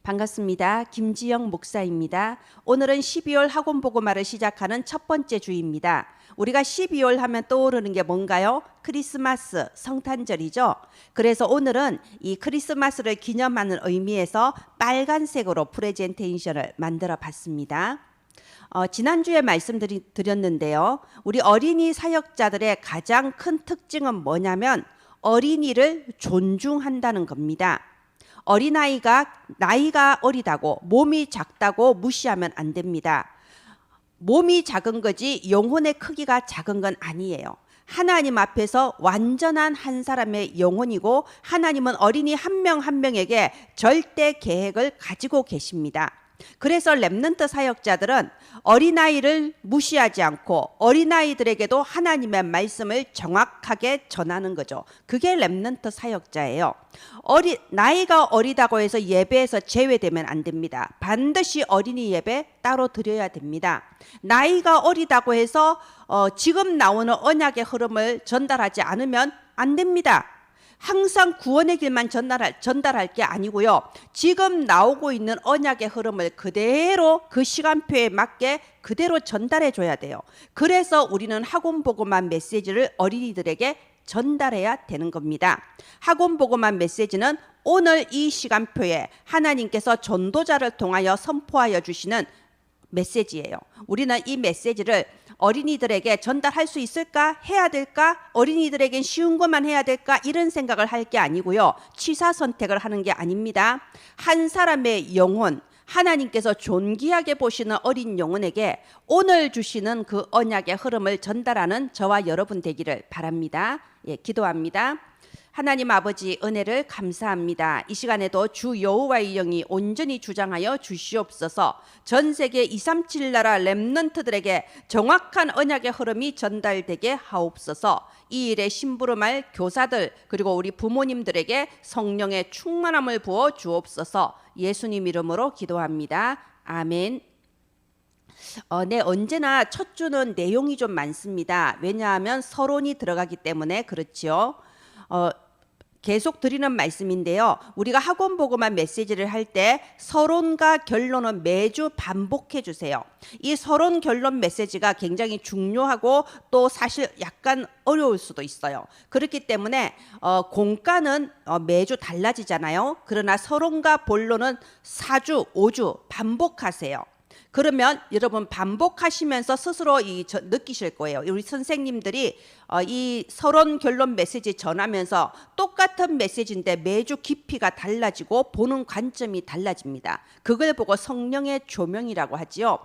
반갑습니다. 김지영 목사입니다. 오늘은 12월 학원보고마를 시작하는 첫 번째 주입니다. 우리가 12월 하면 떠오르는 게 뭔가요? 크리스마스, 성탄절이죠. 그래서 오늘은 이 크리스마스를 기념하는 의미에서 빨간색으로 프레젠테이션을 만들어 봤습니다. 지난주에 말씀드렸는데요. 우리 어린이 사역자들의 가장 큰 특징은 뭐냐면 어린이를 존중한다는 겁니다. 어린아이가 나이가 어리다고 몸이 작다고 무시하면 안 됩니다. 몸이 작은 거지 영혼의 크기가 작은 건 아니에요. 하나님 앞에서 완전한 한 사람의 영혼이고 하나님은 어린이 한 명 한 명에게 절대 계획을 가지고 계십니다. 그래서 렘넌트 사역자들은 어린아이를 무시하지 않고 어린아이들에게도 하나님의 말씀을 정확하게 전하는 거죠. 그게 렘넌트 사역자예요. 나이가 어리다고 해서 예배에서 제외되면 안 됩니다. 반드시 어린이 예배 따로 드려야 됩니다. 나이가 어리다고 해서 지금 나오는 언약의 흐름을 전달하지 않으면 안 됩니다. 항상 구원의 길만 전달할 게 아니고요. 지금 나오고 있는 언약의 흐름을 그대로 그 시간표에 맞게 그대로 전달해 줘야 돼요. 그래서 우리는 학원보고만 메시지를 어린이들에게 전달해야 되는 겁니다. 학원보고만 메시지는 오늘 이 시간표에 하나님께서 전도자를 통하여 선포하여 주시는 메시지예요. 우리는 이 메시지를 어린이들에게 전달할 수 있을까? 해야 될까? 어린이들에겐 쉬운 것만 해야 될까? 이런 생각을 할 게 아니고요. 취사 선택을 하는 게 아닙니다. 한 사람의 영혼, 하나님께서 존귀하게 보시는 어린 영혼에게 오늘 주시는 그 언약의 흐름을 전달하는 저와 여러분 되기를 바랍니다. 기도합니다. 하나님 아버지 은혜를 감사합니다. 이 시간에도 주 여호와의 영이 온전히 주장하여 주시옵소서. 전 세계 237 나라 렘넌트들에게 정확한 언약의 흐름이 전달되게 하옵소서. 이 일에 심부름할 교사들 그리고 우리 부모님들에게 성령의 충만함을 부어 주옵소서. 예수님 이름으로 기도합니다. 아멘. 언제나 첫 주는 내용이 좀 많습니다. 왜냐하면 서론이 들어가기 때문에 그렇지요. 계속 드리는 말씀인데요. 우리가 학원보고만 메시지를 할 때 서론과 결론은 매주 반복해 주세요. 이 서론 결론 메시지가 굉장히 중요하고 또 사실 약간 어려울 수도 있어요. 그렇기 때문에 공과는 매주 달라지잖아요. 그러나 서론과 본론은 4주, 5주 반복하세요. 그러면 여러분 반복하시면서 스스로 느끼실 거예요. 우리 선생님들이 이 서론 결론 메시지 전하면서 똑같은 메시지인데 매주 깊이가 달라지고 보는 관점이 달라집니다. 그걸 보고 성령의 조명이라고 하지요.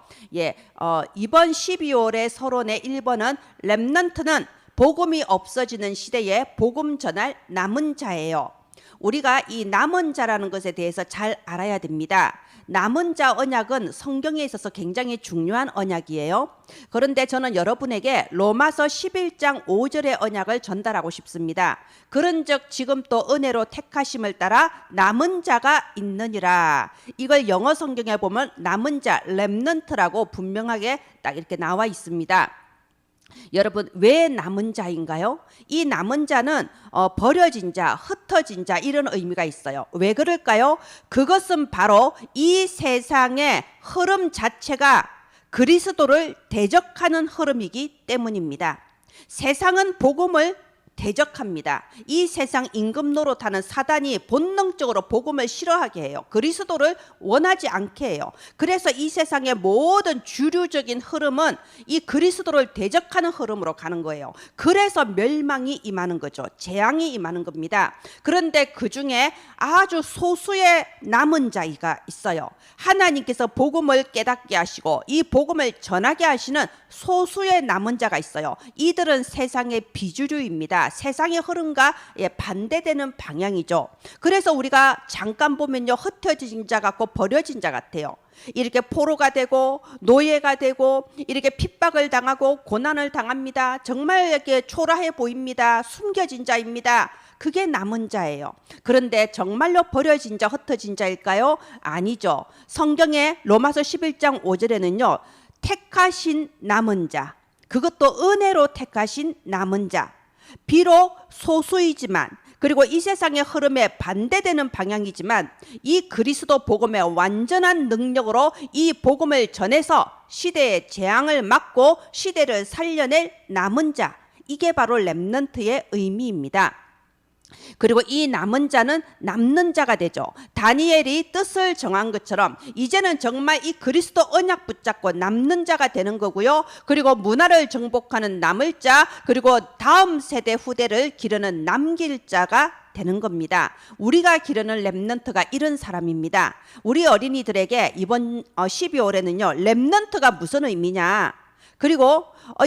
이번 12월의 서론의 1번은 렘넌트는 복음이 없어지는 시대에 복음 전할 남은 자예요. 우리가 이 남은 자라는 것에 대해서 잘 알아야 됩니다. 남은 자 언약은 성경에 있어서 굉장히 중요한 언약이에요. 그런데 저는 여러분에게 로마서 11장 5절의 언약을 전달하고 싶습니다. 그런즉 지금 또 은혜로 택하심을 따라 남은 자가 있느니라. 이걸 영어 성경에 보면 남은 자, 렘넌트라고 분명하게 딱 이렇게 나와 있습니다. 여러분 왜 남은 자인가요? 이 남은 자는 버려진 자, 흩어진 자 이런 의미가 있어요. 왜 그럴까요? 그것은 바로 이 세상의 흐름 자체가 그리스도를 대적하는 흐름이기 때문입니다. 세상은 복음을 대적합니다. 이 세상 임금 노릇하는 사단이 본능적으로 복음을 싫어하게 해요. 그리스도를 원하지 않게 해요. 그래서 이 세상의 모든 주류적인 흐름은 이 그리스도를 대적하는 흐름으로 가는 거예요. 그래서 멸망이 임하는 거죠. 재앙이 임하는 겁니다. 그런데 그 중에 아주 소수의 남은 자가 있어요. 하나님께서 복음을 깨닫게 하시고 이 복음을 전하게 하시는 소수의 남은 자가 있어요. 이들은 세상의 비주류입니다. 세상의 흐름과 반대되는 방향이죠. 그래서 우리가 잠깐 보면요, 흩어진 자 같고 버려진 자 같아요. 이렇게 포로가 되고 노예가 되고 이렇게 핍박을 당하고 고난을 당합니다. 정말 이렇게 초라해 보입니다. 숨겨진 자입니다. 그게 남은 자예요. 그런데 정말로 버려진 자, 흩어진 자일까요? 아니죠. 성경의 로마서 11장 5절에는요. 택하신 남은 자, 그것도 은혜로 택하신 남은 자, 비록 소수이지만 그리고 이 세상의 흐름에 반대되는 방향이지만 이 그리스도 복음의 완전한 능력으로 이 복음을 전해서 시대의 재앙을 막고 시대를 살려낼 남은 자, 이게 바로 렘넌트의 의미입니다. 그리고 이 남은 자는 남는 자가 되죠. 다니엘이 뜻을 정한 것처럼 이제는 정말 이 그리스도 언약 붙잡고 남는 자가 되는 거고요. 그리고 문화를 정복하는 남을 자, 그리고 다음 세대 후대를 기르는 남길 자가 되는 겁니다. 우리가 기르는 렘넌트가 이런 사람입니다. 우리 어린이들에게 이번 12월에는요. 렘넌트가 무슨 의미냐? 그리고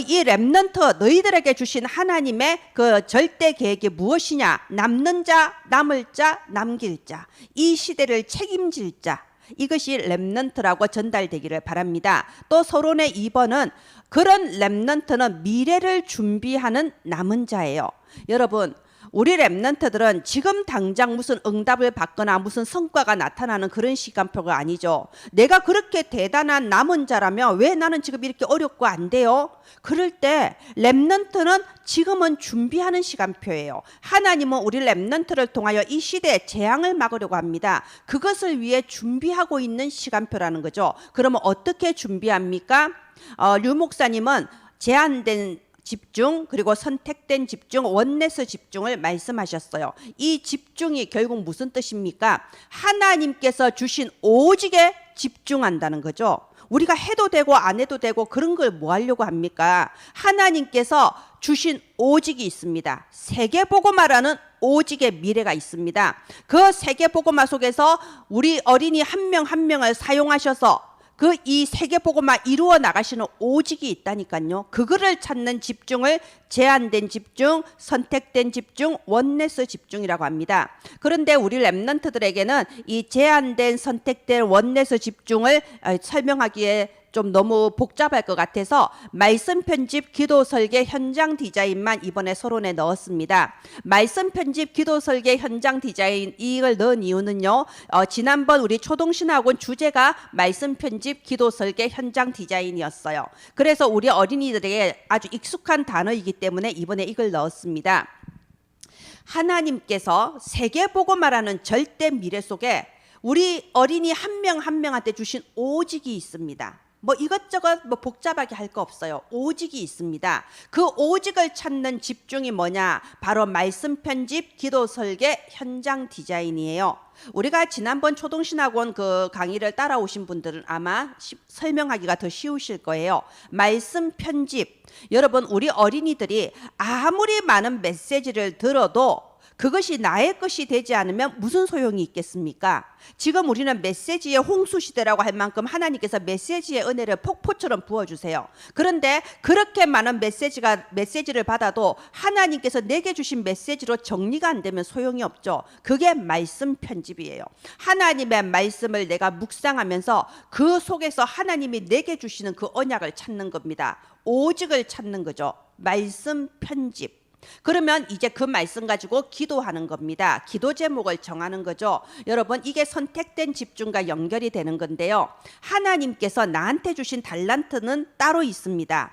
이 렘넌트, 너희들에게 주신 하나님의 그 절대 계획이 무엇이냐? 남는 자, 남을 자, 남길 자, 이 시대를 책임질 자, 이것이 렘넌트라고 전달되기를 바랍니다. 또 서론의 2번은 그런 렘넌트는 미래를 준비하는 남은 자예요. 여러분, 우리 렘넌트들은 지금 당장 무슨 응답을 받거나 무슨 성과가 나타나는 그런 시간표가 아니죠. 내가 그렇게 대단한 남은 자라면 왜 나는 지금 이렇게 어렵고 안 돼요? 그럴 때 렘넌트는 지금은 준비하는 시간표예요. 하나님은 우리 렘넌트를 통하여 이 시대의 재앙을 막으려고 합니다. 그것을 위해 준비하고 있는 시간표라는 거죠. 그러면 어떻게 준비합니까? 류 목사님은 제한된 집중, 그리고 선택된 집중, 원네스 집중을 말씀하셨어요. 이 집중이 결국 무슨 뜻입니까? 하나님께서 주신 오직에 집중한다는 거죠. 우리가 해도 되고 안 해도 되고 그런 걸 뭐 하려고 합니까? 하나님께서 주신 오직이 있습니다. 세계복음화라는 오직의 미래가 있습니다. 그 세계복음화 속에서 우리 어린이 한 명 한 명을 사용하셔서 이 세계복음화 이루어 나가시는 오직이 있다니까요. 그거를 찾는 집중을 제한된 집중, 선택된 집중, 원네스 집중이라고 합니다. 그런데 우리 렘넌트들에게는 이 제한된 선택된 원네스 집중을 설명하기에 좀 너무 복잡할 것 같아서 말씀 편집, 기도 설계, 현장 디자인만 이번에 서론에 넣었습니다. 말씀 편집, 기도 설계, 현장 디자인 이걸 넣은 이유는요. 지난번 우리 초동신학원 주제가 말씀 편집, 기도 설계, 현장 디자인이었어요. 그래서 우리 어린이들에게 아주 익숙한 단어이기 때문에 이번에 이걸 넣었습니다. 하나님께서 세계복음화라는 절대 미래 속에 우리 어린이 한 명 한 명한테 주신 오직이 있습니다. 뭐 이것저것 뭐 복잡하게 할 거 없어요. 오직이 있습니다. 그 오직을 찾는 집중이 뭐냐? 바로 말씀 편집, 기도 설계, 현장 디자인이에요. 우리가 지난번 초동신학원 그 강의를 따라오신 분들은 아마 설명하기가 더 쉬우실 거예요. 말씀 편집. 여러분, 우리 어린이들이 아무리 많은 메시지를 들어도 그것이 나의 것이 되지 않으면 무슨 소용이 있겠습니까? 지금 우리는 메시지의 홍수시대라고 할 만큼 하나님께서 메시지의 은혜를 폭포처럼 부어주세요. 그런데 그렇게 많은 메시지를 받아도 하나님께서 내게 주신 메시지로 정리가 안 되면 소용이 없죠. 그게 말씀 편집이에요. 하나님의 말씀을 내가 묵상하면서 그 속에서 하나님이 내게 주시는 그 언약을 찾는 겁니다. 오직을 찾는 거죠. 말씀 편집. 그러면 이제 그 말씀 가지고 기도하는 겁니다. 기도 제목을 정하는 거죠. 여러분, 이게 선택된 집중과 연결이 되는 건데요. 하나님께서 나한테 주신 달란트는 따로 있습니다.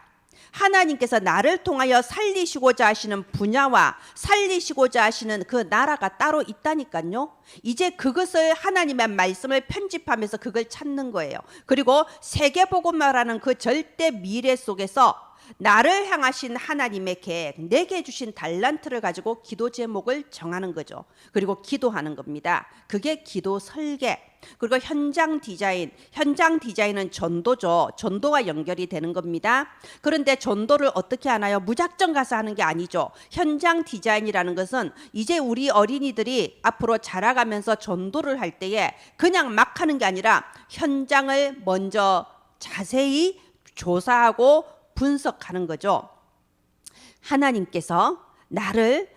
하나님께서 나를 통하여 살리시고자 하시는 분야와 살리시고자 하시는 그 나라가 따로 있다니까요. 이제 그것을 하나님의 말씀을 편집하면서 그걸 찾는 거예요. 그리고 세계복음화라는 그 절대 미래 속에서 나를 향하신 하나님의 계획, 내게 주신 달란트를 가지고 기도 제목을 정하는 거죠. 그리고 기도하는 겁니다. 그게 기도 설계. 그리고 현장 디자인. 현장 디자인은 전도죠. 전도와 연결이 되는 겁니다. 그런데 전도를 어떻게 하나요? 무작정 가서 하는 게 아니죠. 현장 디자인이라는 것은 이제 우리 어린이들이 앞으로 자라가면서 전도를 할 때에 그냥 막 하는 게 아니라 현장을 먼저 자세히 조사하고 분석하는 거죠. 하나님께서 나를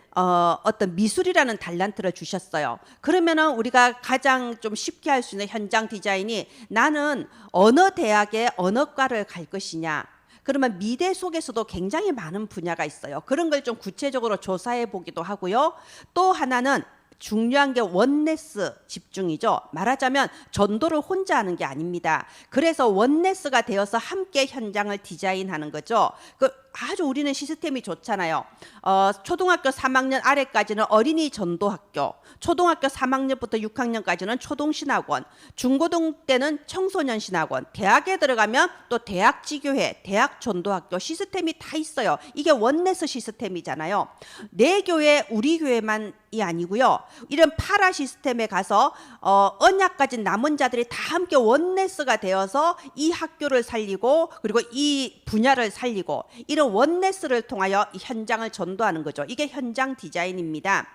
어떤 미술이라는 달란트를 주셨어요. 그러면은 우리가 가장 좀 쉽게 할 수 있는 현장 디자인이 나는 어느 대학에 어느 과를 갈 것이냐. 그러면 미대 속에서도 굉장히 많은 분야가 있어요. 그런 걸 좀 구체적으로 조사해 보기도 하고요. 또 하나는 중요한 게 원네스 집중이죠. 말하자면 전도를 혼자 하는 게 아닙니다. 그래서 원네스가 되어서 함께 현장을 디자인하는 거죠. 아주 우리는 시스템이 좋잖아요. 초등학교 3학년 아래까지는 어린이 전도학교, 초등학교 3학년부터 6학년까지는 초동신학원, 중고등 때는 청소년신학원, 대학에 들어가면 또 대학지교회, 대학전도학교 시스템이 다 있어요. 이게 원네스 시스템이잖아요. 내 교회, 우리 교회만이 아니고요. 이런 파라 시스템에 가서 언약 가진 남은 자들이 다 함께 원네스가 되어서 이 학교를 살리고 그리고 이 분야를 살리고 이런 원네스를 통하여 이 현장을 전도하는 거죠. 이게 현장 디자인입니다.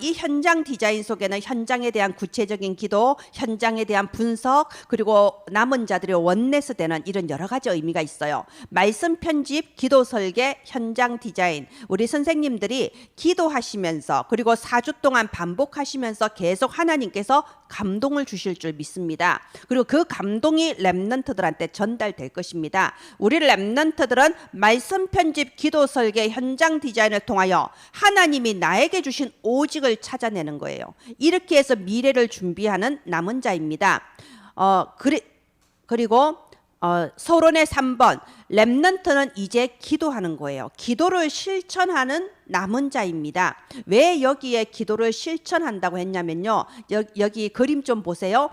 이 현장 디자인 속에는 현장에 대한 구체적인 기도, 현장에 대한 분석, 그리고 남은 자들이 원네스 되는 이런 여러 가지 의미가 있어요. 말씀 편집, 기도 설계, 현장 디자인. 우리 선생님들이 기도하시면서 그리고 4주 동안 반복하시면서 계속 하나님께서 감동을 주실 줄 믿습니다. 그리고 그 감동이 렘넌트들한테 전달될 것입니다. 우리 렘넌트들은 말씀 편집, 기도 설계, 현장 디자인을 통하여 하나님이 나에게 주신 오직을 찾아내는 거예요. 이렇게 해서 미래를 준비하는 남은 자입니다. 그리고 서론의 3번 렘넌트는 이제 기도하는 거예요. 기도를 실천하는 남은 자입니다. 왜 여기에 기도를 실천한다고 했냐면요. 여기 그림 좀 보세요.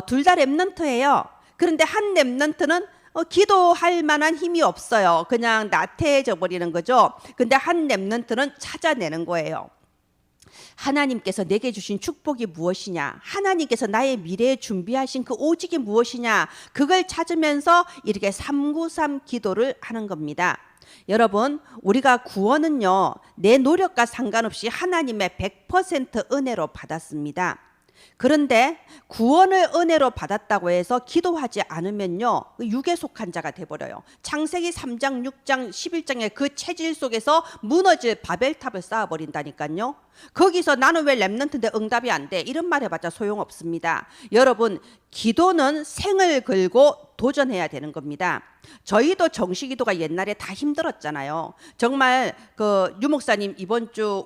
둘 다 렘넌트예요. 그런데 한 렘넌트는 기도할 만한 힘이 없어요. 그냥 나태해져 버리는 거죠. 근데 한 렘넌트는 찾아내는 거예요. 하나님께서 내게 주신 축복이 무엇이냐, 하나님께서 나의 미래에 준비하신 그 오직이 무엇이냐, 그걸 찾으면서 이렇게 393 기도를 하는 겁니다. 여러분, 우리가 구원은요 내 노력과 상관없이 하나님의 100% 은혜로 받았습니다. 그런데 구원을 은혜로 받았다고 해서 기도하지 않으면요 육에 속한 자가 돼버려요. 창세기 3장 6장 11장의 그 체질 속에서 무너질 바벨탑을 쌓아버린다니까요. 거기서 나는 왜 렘넌트인데 응답이 안 돼, 이런 말 해봤자 소용없습니다. 여러분, 기도는 생을 걸고 도전해야 되는 겁니다. 저희도 정시기도가 옛날에 다 힘들었잖아요. 정말 그 유목사님 이번 주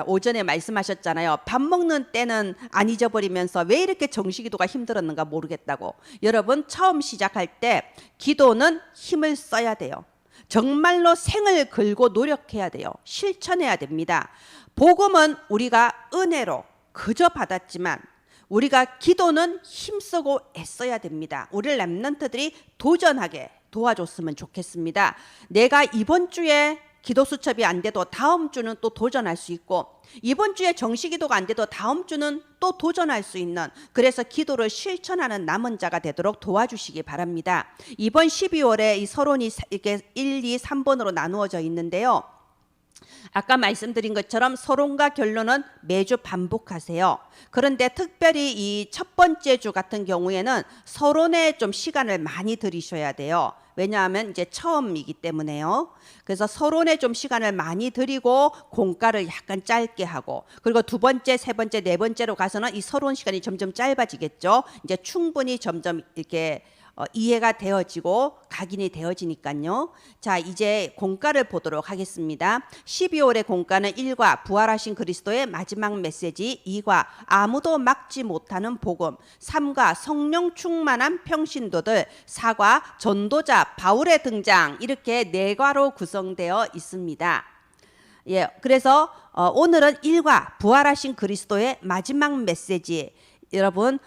오전에 말씀하셨잖아요. 밥 먹는 때는 안 잊어버리면서 왜 이렇게 정시기도가 힘들었는가 모르겠다고. 여러분, 처음 시작할 때 기도는 힘을 써야 돼요. 정말로 생을 걸고 노력해야 돼요. 실천해야 됩니다. 복음은 우리가 은혜로 그저 받았지만 우리가 기도는 힘쓰고 애써야 됩니다. 우리 렘넌트들이 도전하게 도와줬으면 좋겠습니다. 내가 이번 주에 기도 수첩이 안 돼도 다음 주는 또 도전할 수 있고, 이번 주에 정시기도가 안 돼도 다음 주는 또 도전할 수 있는, 그래서 기도를 실천하는 남은 자가 되도록 도와주시기 바랍니다. 이번 12월에 이 서론이 이렇게 1, 2, 3번으로 나누어져 있는데요. 아까 말씀드린 것처럼 서론과 결론은 매주 반복하세요. 그런데 특별히 이 첫 번째 주 같은 경우에는 서론에 좀 시간을 많이 들이셔야 돼요. 왜냐하면 이제 처음이기 때문에요. 그래서 서론에 좀 시간을 많이 들이고 공과를 약간 짧게 하고, 그리고 두 번째, 세 번째, 네 번째로 가서는 이 서론 시간이 점점 짧아지겠죠. 이제 충분히 점점 이렇게 이해가 되어지고 각인이 되어지니까요. 자, 이제 공과를 보도록 하겠습니다. 12월의 공과는 1과 부활하신 그리스도의 마지막 메시지, 2과 아무도 막지 못하는 복음, 3과 성령 충만한 평신도들, 4과 전도자 바울의 등장, 이렇게 4과로 구성되어 있습니다. 예, 그래서 오늘은 1과 부활하신 그리스도의 마지막 메시지. 여러분,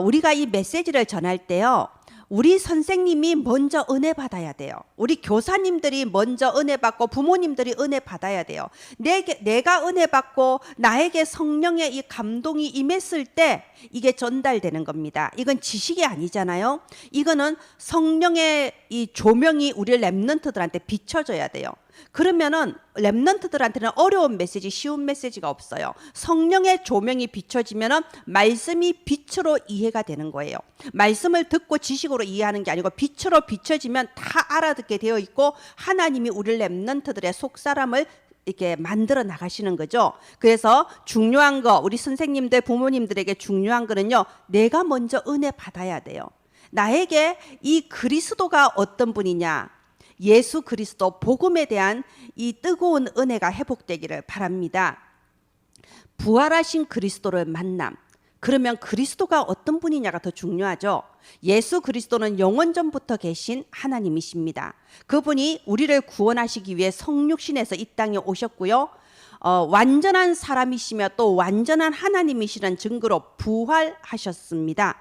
우리가 이 메시지를 전할 때요, 우리 선생님이 먼저 은혜 받아야 돼요. 우리 교사님들이 먼저 은혜 받고 부모님들이 은혜 받아야 돼요. 내가 은혜 받고 나에게 성령의 이 감동이 임했을 때 이게 전달되는 겁니다. 이건 지식이 아니잖아요. 이거는 성령의 이 조명이 우리 렘넌트들한테 비춰져야 돼요. 그러면은 렘넌트들한테는 어려운 메시지, 쉬운 메시지가 없어요. 성령의 조명이 비춰지면은 말씀이 빛으로 이해가 되는 거예요. 말씀을 듣고 지식으로 이해하는 게 아니고 빛으로 비춰지면 다 알아듣게 되어 있고, 하나님이 우리 렘넌트들의 속사람을 이렇게 만들어 나가시는 거죠. 그래서 중요한 거, 우리 선생님들, 부모님들에게 중요한 거는요, 내가 먼저 은혜 받아야 돼요. 나에게 이 그리스도가 어떤 분이냐, 예수 그리스도 복음에 대한 이 뜨거운 은혜가 회복되기를 바랍니다. 부활하신 그리스도를 만남, 그러면 그리스도가 어떤 분이냐가 더 중요하죠. 예수 그리스도는 영원전부터 계신 하나님이십니다. 그분이 우리를 구원하시기 위해 성육신에서 이 땅에 오셨고요. 완전한 사람이시며 또 완전한 하나님이시라는 증거로 부활하셨습니다.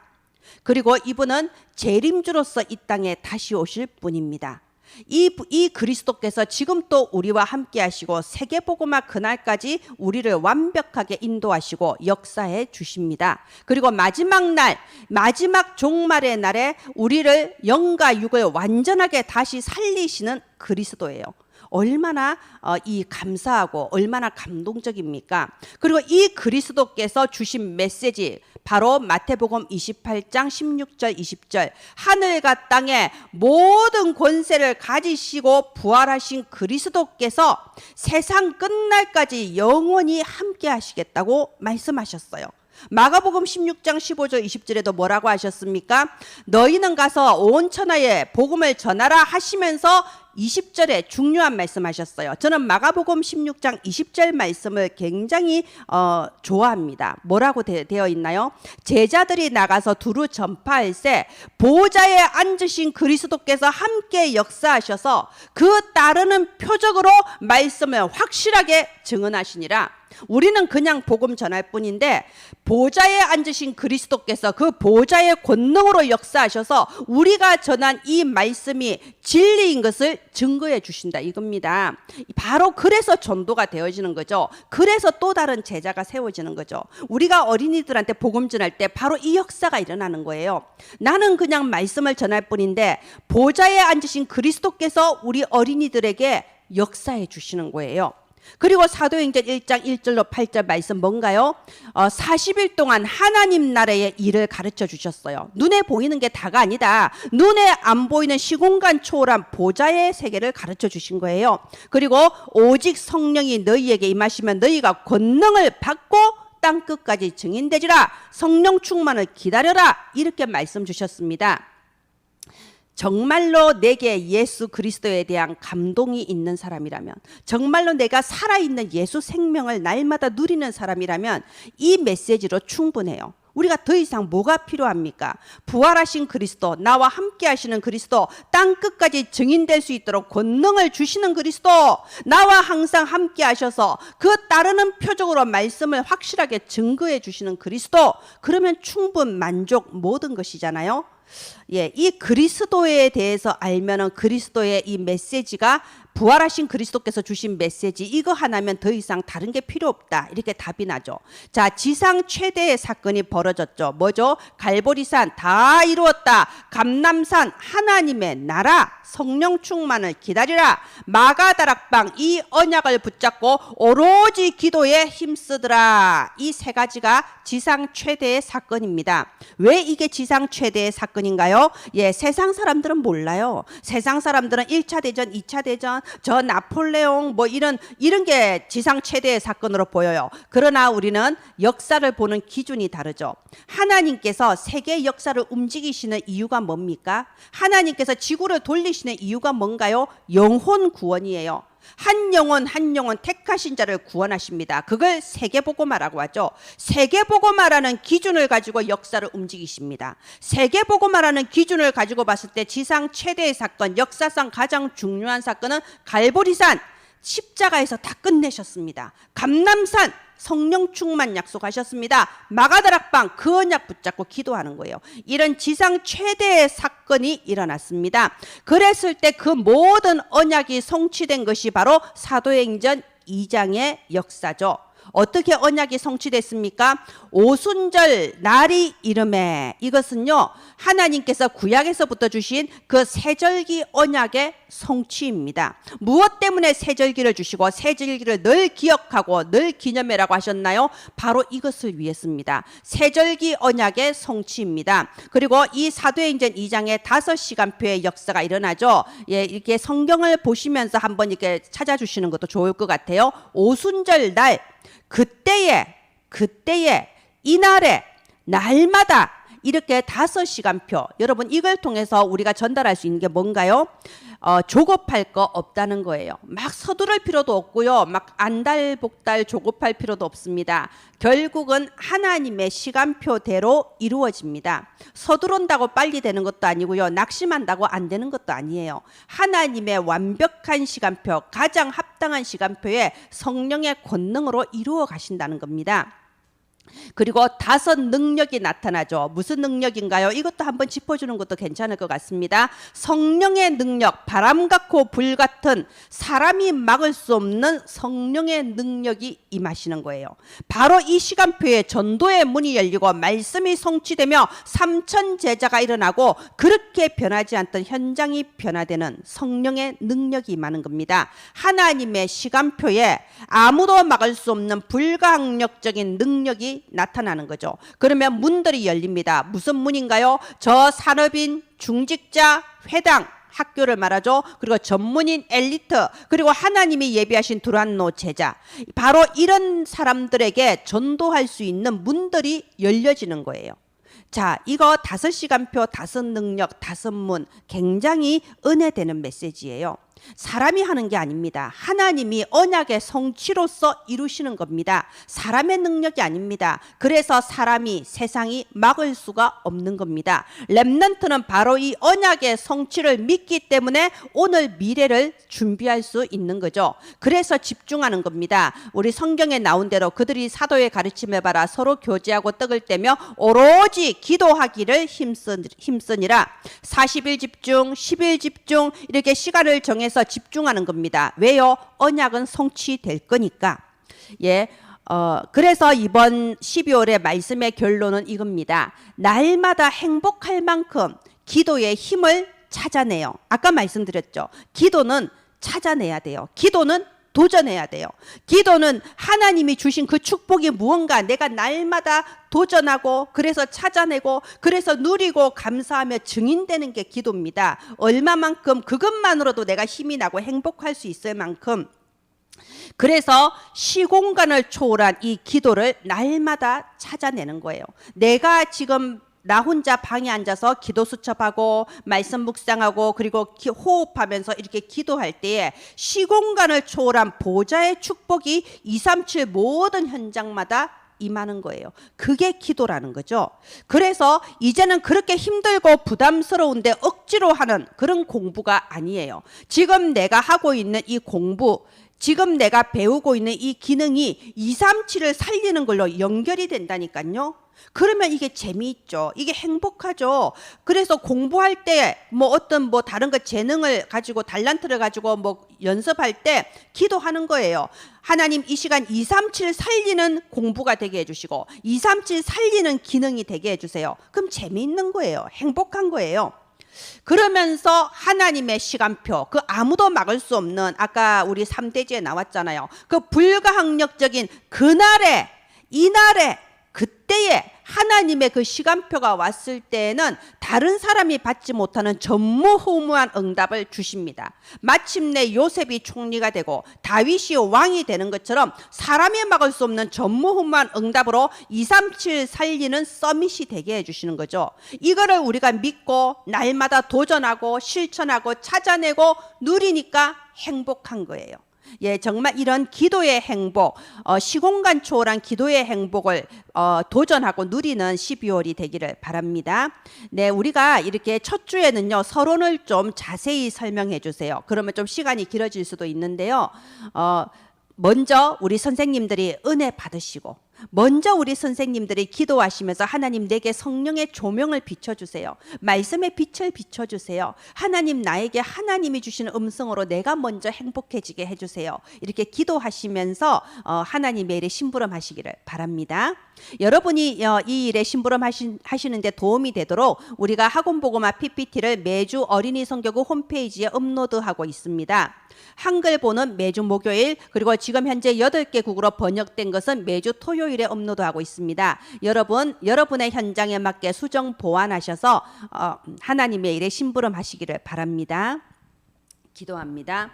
그리고 이분은 재림주로서 이 땅에 다시 오실 분입니다. 이 그리스도께서 지금 또 우리와 함께 하시고 세계복음화 그날까지 우리를 완벽하게 인도하시고 역사해 주십니다. 그리고 마지막 날, 마지막 종말의 날에 우리를 영과 육을 완전하게 다시 살리시는 그리스도예요. 얼마나 감사하고 얼마나 감동적입니까? 그리고 이 그리스도께서 주신 메시지, 바로 마태복음 28장 16절 20절, 하늘과 땅의 모든 권세를 가지시고 부활하신 그리스도께서 세상 끝날까지 영원히 함께 하시겠다고 말씀하셨어요. 마가복음 16장 15절 20절에도 뭐라고 하셨습니까? 너희는 가서 온 천하에 복음을 전하라 하시면서 20절에 중요한 말씀하셨어요. 저는 마가복음 16장 20절 말씀을 굉장히 좋아합니다. 뭐라고 되어 있나요? 제자들이 나가서 두루 전파할세 보좌에 앉으신 그리스도께서 함께 역사하셔서 그 따르는 표적으로 말씀을 확실하게 증언하시니라. 우리는 그냥 복음 전할 뿐인데 보좌에 앉으신 그리스도께서 그 보좌의 권능으로 역사하셔서 우리가 전한 이 말씀이 진리인 것을 증거해 주신다 이겁니다. 바로 그래서 전도가 되어지는 거죠. 그래서 또 다른 제자가 세워지는 거죠. 우리가 어린이들한테 복음 전할 때 바로 이 역사가 일어나는 거예요. 나는 그냥 말씀을 전할 뿐인데 보좌에 앉으신 그리스도께서 우리 어린이들에게 역사해 주시는 거예요. 그리고 사도행전 1장 1절로 8절 말씀 뭔가요? 40일 동안 하나님 나라의 일을 가르쳐 주셨어요. 눈에 보이는 게 다가 아니다. 눈에 안 보이는 시공간 초월한 보좌의 세계를 가르쳐 주신 거예요. 그리고 오직 성령이 너희에게 임하시면 너희가 권능을 받고 땅 끝까지 증인되리라. 성령 충만을 기다려라. 이렇게 말씀 주셨습니다. 정말로 내게 예수 그리스도에 대한 감동이 있는 사람이라면, 정말로 내가 살아있는 예수 생명을 날마다 누리는 사람이라면 이 메시지로 충분해요. 우리가 더 이상 뭐가 필요합니까? 부활하신 그리스도, 나와 함께 하시는 그리스도, 땅 끝까지 증인될 수 있도록 권능을 주시는 그리스도, 나와 항상 함께 하셔서 그 따르는 표적으로 말씀을 확실하게 증거해 주시는 그리스도, 그러면 충분 만족 모든 것이잖아요. 이 그리스도에 대해서 알면은 그리스도의 이 메시지가 부활하신 그리스도께서 주신 메시지 이거 하나면 더 이상 다른 게 필요 없다 이렇게 답이 나죠. 자, 지상 최대의 사건이 벌어졌죠. 뭐죠? 갈보리산 다 이루었다. 감람산 하나님의 나라 성령 충만을 기다리라. 마가다락방 이 언약을 붙잡고 오로지 기도에 힘쓰더라. 이 세 가지가 지상 최대의 사건입니다. 왜 이게 지상 최대의 사건인가요? 세상 사람들은 몰라요. 세상 사람들은 1차 대전, 2차 대전, 저 나폴레옹 뭐 이런 게 지상 최대의 사건으로 보여요. 그러나 우리는 역사를 보는 기준이 다르죠. 하나님께서 세계 역사를 움직이시는 이유가 뭡니까? 하나님께서 지구를 돌리시는 이유가 뭔가요? 영혼 구원이에요. 한 영혼 한 영혼 택하신 자를 구원하십니다. 그걸 세계복음화라고 하죠. 세계복음화라는 기준을 가지고 역사를 움직이십니다. 세계복음화라는 기준을 가지고 봤을 때 지상 최대의 사건, 역사상 가장 중요한 사건은 갈보리산 십자가에서 다 끝내셨습니다. 감람산 성령 충만 약속하셨습니다. 마가다락방 그 언약 붙잡고 기도하는 거예요. 이런 지상 최대의 사건이 일어났습니다. 그랬을 때 그 모든 언약이 성취된 것이 바로 사도행전 2장의 역사죠. 어떻게 언약이 성취됐습니까? 오순절 날이 이름에, 이것은요 하나님께서 구약에서부터 주신 그 세절기 언약의 성취입니다. 무엇 때문에 세절기를 주시고 세절기를 늘 기억하고 늘 기념해라고 하셨나요? 바로 이것을 위해서입니다. 세절기 언약의 성취입니다. 그리고 이 사도행전 2장에 5시간표의 역사가 일어나죠. 이렇게 성경을 보시면서 한번 이렇게 찾아주시는 것도 좋을 것 같아요. 오순절 날 그때에 이날에 날마다 이렇게 5시간표, 여러분 이걸 통해서 우리가 전달할 수 있는 게 뭔가요? 조급할 거 없다는 거예요. 막 서두를 필요도 없고요. 막 안달복달 조급할 필요도 없습니다. 결국은 하나님의 시간표대로 이루어집니다. 서두른다고 빨리 되는 것도 아니고요. 낙심한다고 안 되는 것도 아니에요. 하나님의 완벽한 시간표, 가장 합당한 시간표에 성령의 권능으로 이루어 가신다는 겁니다. 그리고 5 능력이 나타나죠. 무슨 능력인가요? 이것도 한번 짚어주는 것도 괜찮을 것 같습니다. 성령의 능력, 바람 같고 불 같은 사람이 막을 수 없는 성령의 능력이 임하시는 거예요. 바로 이 시간표에 전도의 문이 열리고 말씀이 성취되며 3천 제자가 일어나고 그렇게 변하지 않던 현장이 변화되는 성령의 능력이 임하는 겁니다. 하나님의 시간표에 아무도 막을 수 없는 불가항력적인 능력이 나타나는 거죠. 그러면 문들이 열립니다. 무슨 문인가요? 저 산업인, 중직자, 회당, 학교를 말하죠. 그리고 전문인, 엘리트, 그리고 하나님이 예비하신 두란노 제자, 바로 이런 사람들에게 전도할 수 있는 문들이 열려지는 거예요. 자, 이거 5시간표, 5 능력, 5 문, 굉장히 은혜되는 메시지예요. 사람이 하는 게 아닙니다. 하나님이 언약의 성취로서 이루시는 겁니다. 사람의 능력이 아닙니다. 그래서 사람이, 세상이 막을 수가 없는 겁니다. 렘넌트는 바로 이 언약의 성취를 믿기 때문에 오늘 미래를 준비할 수 있는 거죠. 그래서 집중하는 겁니다. 우리 성경에 나온 대로 그들이 사도의 가르침에 따라 서로 교제하고 떡을 떼며 오로지 기도하기를 힘쓰니라. 40일 집중, 10일 집중, 이렇게 시간을 정해서 집중하는 겁니다. 왜요? 언약은 성취될 거니까. 예. 그래서 이번 12월의 말씀의 결론은 이겁니다. 날마다 행복할 만큼 기도의 힘을 찾아내요. 아까 말씀드렸죠. 기도는 찾아내야 돼요. 기도는 도전해야 돼요. 기도는 하나님이 주신 그 축복이 무언가 내가 날마다 도전하고 그래서 찾아내고 그래서 누리고 감사하며 증인되는 게 기도입니다. 얼마만큼 그것만으로도 내가 힘이 나고 행복할 수 있을 만큼, 그래서 시공간을 초월한 이 기도를 날마다 찾아내는 거예요. 내가 지금 나 혼자 방에 앉아서 기도 수첩하고 말씀 묵상하고 그리고 호흡하면서 이렇게 기도할 때에 시공간을 초월한 보좌의 축복이 237 모든 현장마다 임하는 거예요. 그게 기도라는 거죠. 그래서 이제는 그렇게 힘들고 부담스러운데 억지로 하는 그런 공부가 아니에요. 지금 내가 하고 있는 이 공부, 지금 내가 배우고 있는 이 기능이 237을 살리는 걸로 연결이 된다니까요. 그러면 이게 재미있죠. 이게 행복하죠. 그래서 공부할 때 뭐 어떤 뭐 다른 거 재능을 가지고 달란트를 가지고 뭐 연습할 때 기도하는 거예요. 하나님 이 시간 237 살리는 공부가 되게 해주시고 237 살리는 기능이 되게 해주세요. 그럼 재미있는 거예요. 행복한 거예요. 그러면서 하나님의 시간표, 그 아무도 막을 수 없는, 아까 우리 3대지에 나왔잖아요. 그 불가항력적인 그날에, 이날에, 그때에 하나님의 그 시간표가 왔을 때에는 다른 사람이 받지 못하는 전무후무한 응답을 주십니다. 마침내 요셉이 총리가 되고 다윗이 왕이 되는 것처럼 사람이 막을 수 없는 전무후무한 응답으로 237 살리는 서밋이 되게 해주시는 거죠. 이거를 우리가 믿고 날마다 도전하고 실천하고 찾아내고 누리니까 행복한 거예요. 예, 정말 이런 기도의 행복, 시공간 초월한 기도의 행복을 도전하고 누리는 12월이 되기를 바랍니다. 네, 우리가 이렇게 첫 주에는요, 서론을 좀 자세히 설명해 주세요. 그러면 좀 시간이 길어질 수도 있는데요. 먼저 우리 선생님들이 은혜 받으시고, 먼저 우리 선생님들이 기도하시면서 하나님 내게 성령의 조명을 비춰주세요. 말씀의 빛을 비춰주세요. 하나님 나에게 하나님이 주시는 음성으로 내가 먼저 행복해지게 해주세요. 이렇게 기도하시면서 하나님의 일에 심부름하시기를 바랍니다. 여러분이 이 일에 심부름하시는데 도움이 되도록 우리가 학원보고마 PPT를 매주 어린이 성교구 홈페이지에 업로드하고 있습니다. 한글본은 매주 목요일, 그리고 지금 현재 8개국으로 번역된 것은 매주 토요일에 업로드하고 있습니다. 여러분의 현장에 맞게 수정 보완하셔서 하나님의 일에 심부름하시기를 바랍니다. 기도합니다.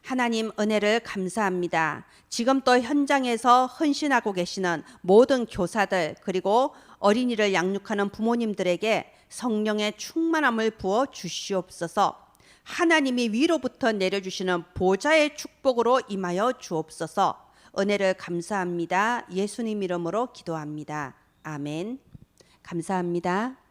하나님 은혜를 감사합니다. 지금 또 현장에서 헌신하고 계시는 모든 교사들, 그리고 어린이를 양육하는 부모님들에게 성령의 충만함을 부어 주시옵소서. 하나님이 위로부터 내려주시는 보좌의 축복으로 임하여 주옵소서. 은혜를 감사합니다. 예수님 이름으로 기도합니다. 아멘. 감사합니다.